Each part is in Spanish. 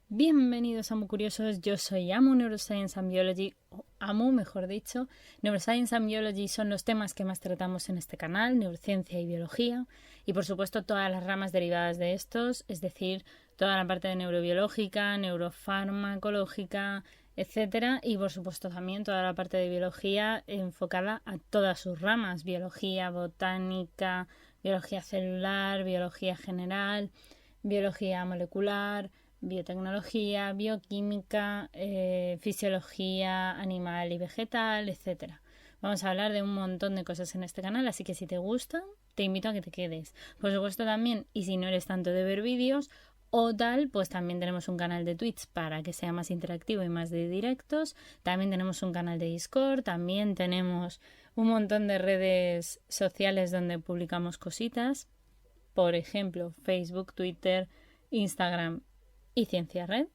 Bienvenidos a Amu Curiosos, yo soy Amu Neuroscience and Biology, o Amu mejor dicho. Neuroscience and Biology son los temas que más tratamos en este canal, neurociencia y biología, y por supuesto todas las ramas derivadas de estos, es decir, toda la parte de neurobiológica, neurofarmacológica, etcétera, y por supuesto también toda la parte de biología enfocada a todas sus ramas, biología botánica, biología celular, biología general, biología molecular, biotecnología, bioquímica, fisiología animal y vegetal, etcétera. Vamos a hablar de un montón de cosas en este canal, así que si te gusta, te invito a que te quedes. Por supuesto también, y si no eres tanto de ver vídeos o tal, pues también tenemos un canal de Twitch para que sea más interactivo y más de directos. También tenemos un canal de Discord, también tenemos un montón de redes sociales donde publicamos cositas. Por ejemplo, Facebook, Twitter, Instagram y Ciencia Red.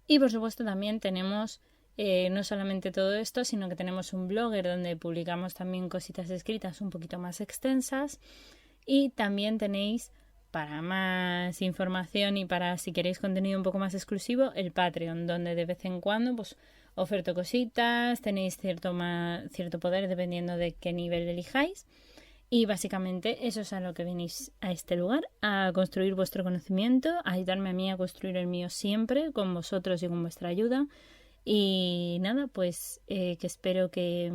Y por supuesto también tenemos no solamente todo esto, sino que tenemos un blogger donde publicamos también cositas escritas un poquito más extensas, y también tenéis, para más información y para si queréis contenido un poco más exclusivo, el Patreon, donde de vez en cuando pues oferto cositas, tenéis cierto poder dependiendo de qué nivel elijáis. Y básicamente eso es a lo que venís a este lugar, a construir vuestro conocimiento, a ayudarme a mí a construir el mío siempre, con vosotros y con vuestra ayuda. Y nada, pues que espero que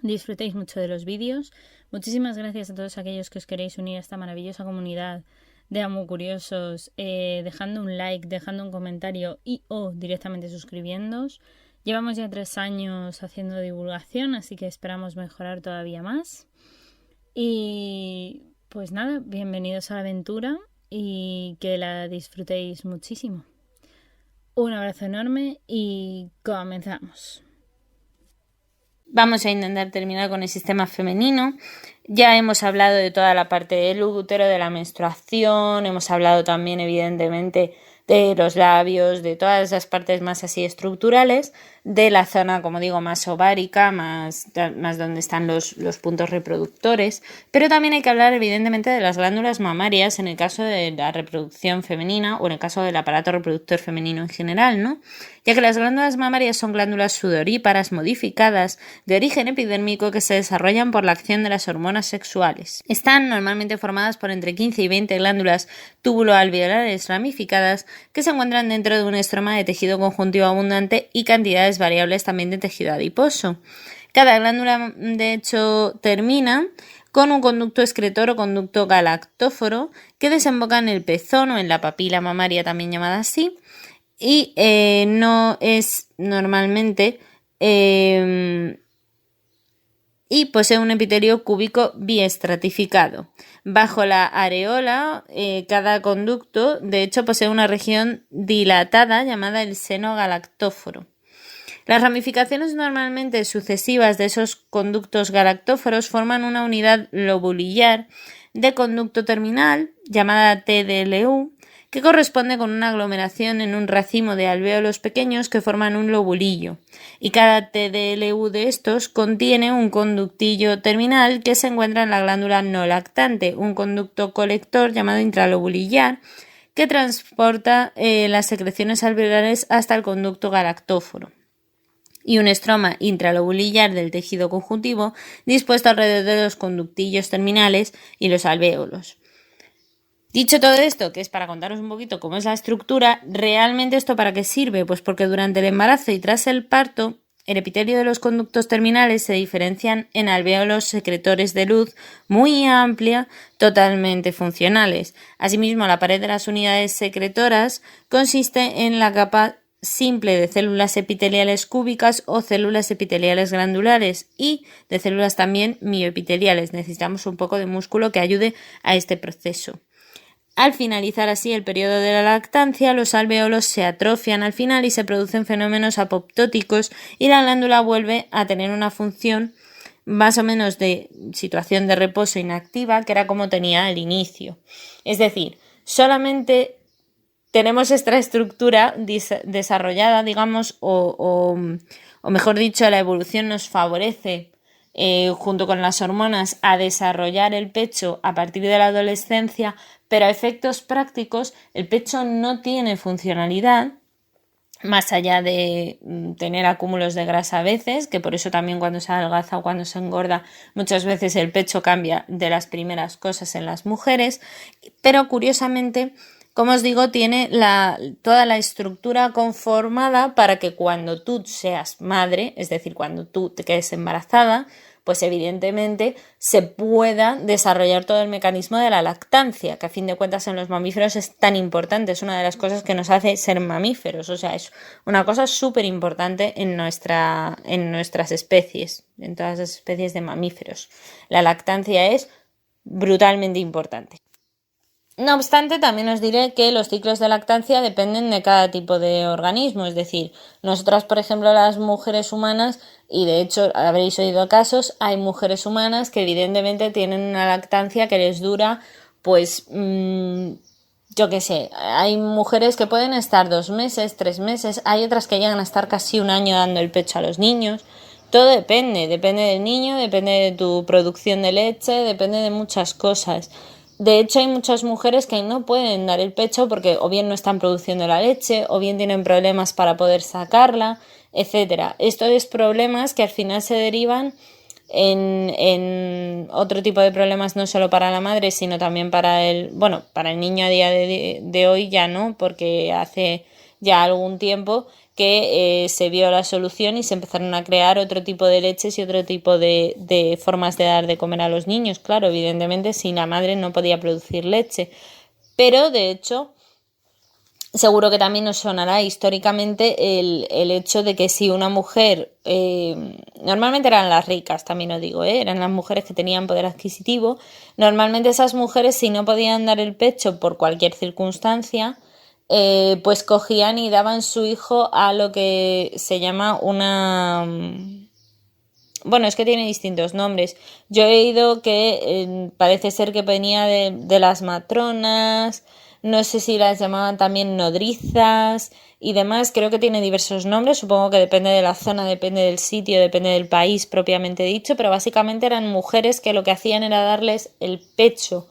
disfrutéis mucho de los vídeos. Muchísimas gracias a todos aquellos que os queréis unir a esta maravillosa comunidad de Amu Curiosos, dejando un like, dejando un comentario y o directamente suscribiéndoos. Llevamos ya 3 años haciendo divulgación, así que esperamos mejorar todavía más. Y pues nada, bienvenidos a la aventura y que la disfrutéis muchísimo. Un abrazo enorme y comenzamos. Vamos a intentar terminar con el sistema femenino. Ya hemos hablado de toda la parte del útero, de la menstruación, hemos hablado también evidentemente de los labios, de todas esas partes más así estructurales, de la zona, como digo, más ovárica, más donde están los puntos reproductores, pero también hay que hablar evidentemente de las glándulas mamarias en el caso de la reproducción femenina o en el caso del aparato reproductor femenino en general, ¿no? Ya que las glándulas mamarias son glándulas sudoríparas modificadas de origen epidérmico que se desarrollan por la acción de las hormonas sexuales. Están normalmente formadas por entre 15 y 20 glándulas túbulo-alveolares ramificadas que se encuentran dentro de un estroma de tejido conjuntivo abundante y cantidades variables también de tejido adiposo. Cada glándula, de hecho, termina con un conducto excretor o conducto galactóforo que desemboca en el pezón o en la papila mamaria, también llamada así, y no es normalmente y posee un epitelio cúbico biestratificado. Bajo la areola, cada conducto, de hecho, posee una región dilatada llamada el seno galactóforo. Las ramificaciones normalmente sucesivas de esos conductos galactóforos forman una unidad lobulillar de conducto terminal, llamada TDLU, que corresponde con una aglomeración en un racimo de alvéolos pequeños que forman un lobulillo, y cada TDLU de estos contiene un conductillo terminal que se encuentra en la glándula no lactante, un conducto colector llamado intralobulillar que transporta las secreciones alveolares hasta el conducto galactóforo, y un estroma intralobulillar del tejido conjuntivo dispuesto alrededor de los conductillos terminales y los alvéolos. Dicho todo esto, que es para contaros un poquito cómo es la estructura, ¿realmente esto para qué sirve? Pues porque durante el embarazo y tras el parto, el epitelio de los conductos terminales se diferencian en alvéolos secretores de luz muy amplia, totalmente funcionales. Asimismo, la pared de las unidades secretoras consiste en la capa simple de células epiteliales cúbicas o células epiteliales glandulares y de células también mioepiteliales. Necesitamos un poco de músculo que ayude a este proceso. Al finalizar así el periodo de la lactancia, los alvéolos se atrofian al final y se producen fenómenos apoptóticos y la glándula vuelve a tener una función más o menos de situación de reposo inactiva, que era como tenía al inicio. Es decir, solamente tenemos esta estructura desarrollada, digamos, o mejor dicho, la evolución nos favorece junto con las hormonas, a desarrollar el pecho a partir de la adolescencia, pero a efectos prácticos el pecho no tiene funcionalidad más allá de tener acúmulos de grasa a veces, que por eso también cuando se adelgaza o cuando se engorda muchas veces el pecho cambia de las primeras cosas en las mujeres, pero curiosamente, como os digo, tiene toda la estructura conformada para que cuando tú seas madre, es decir, cuando tú te quedes embarazada, pues evidentemente se pueda desarrollar todo el mecanismo de la lactancia, que a fin de cuentas en los mamíferos es tan importante, es una de las cosas que nos hace ser mamíferos, o sea, es una cosa súper importante en nuestras especies, en todas las especies de mamíferos. La lactancia es brutalmente importante. No obstante, también os diré que los ciclos de lactancia dependen de cada tipo de organismo, es decir, nosotras, por ejemplo, las mujeres humanas, y de hecho habréis oído casos, hay mujeres humanas que evidentemente tienen una lactancia que les dura, pues, yo qué sé, hay mujeres que pueden estar 2 meses, 3 meses, hay otras que llegan a estar casi un año dando el pecho a los niños. Todo depende del niño, depende de tu producción de leche, depende de muchas cosas. De hecho, hay muchas mujeres que no pueden dar el pecho porque o bien no están produciendo la leche, o bien tienen problemas para poder sacarla, etcétera. Estos son problemas que al final se derivan en otro tipo de problemas no solo para la madre, sino también para para el niño a día de hoy ya no, porque hace ya algún tiempo que se vio la solución y se empezaron a crear otro tipo de leches y otro tipo de formas de dar de comer a los niños. Claro, evidentemente si la madre no podía producir leche, pero de hecho seguro que también os sonará históricamente el hecho de que si una mujer, normalmente eran las ricas, también os digo, eran las mujeres que tenían poder adquisitivo, normalmente esas mujeres si no podían dar el pecho por cualquier circunstancia, pues cogían y daban su hijo a lo que se llama una... Bueno, es que tiene distintos nombres. Yo he oído que parece ser que venía de las matronas, no sé si las llamaban también nodrizas y demás. Creo que tiene diversos nombres, supongo que depende de la zona, depende del sitio, depende del país propiamente dicho, pero básicamente eran mujeres que lo que hacían era darles el pecho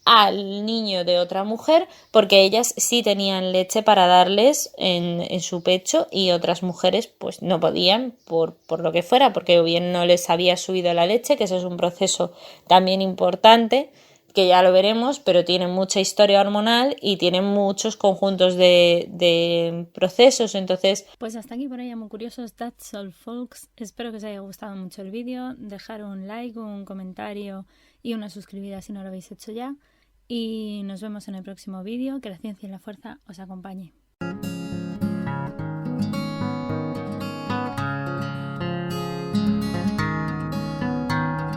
al niño de otra mujer porque ellas sí tenían leche para darles en su pecho y otras mujeres pues no podían por lo que fuera, porque o bien no les había subido la leche, que eso es un proceso también importante que ya lo veremos, pero tiene mucha historia hormonal y tiene muchos conjuntos de procesos, entonces... Pues hasta aquí por ahí, muy curiosos, that's all folks. Espero que os haya gustado mucho el vídeo, dejar un like, un comentario y una suscribida si no lo habéis hecho ya. Y nos vemos en el próximo vídeo. Que la ciencia y la fuerza os acompañe.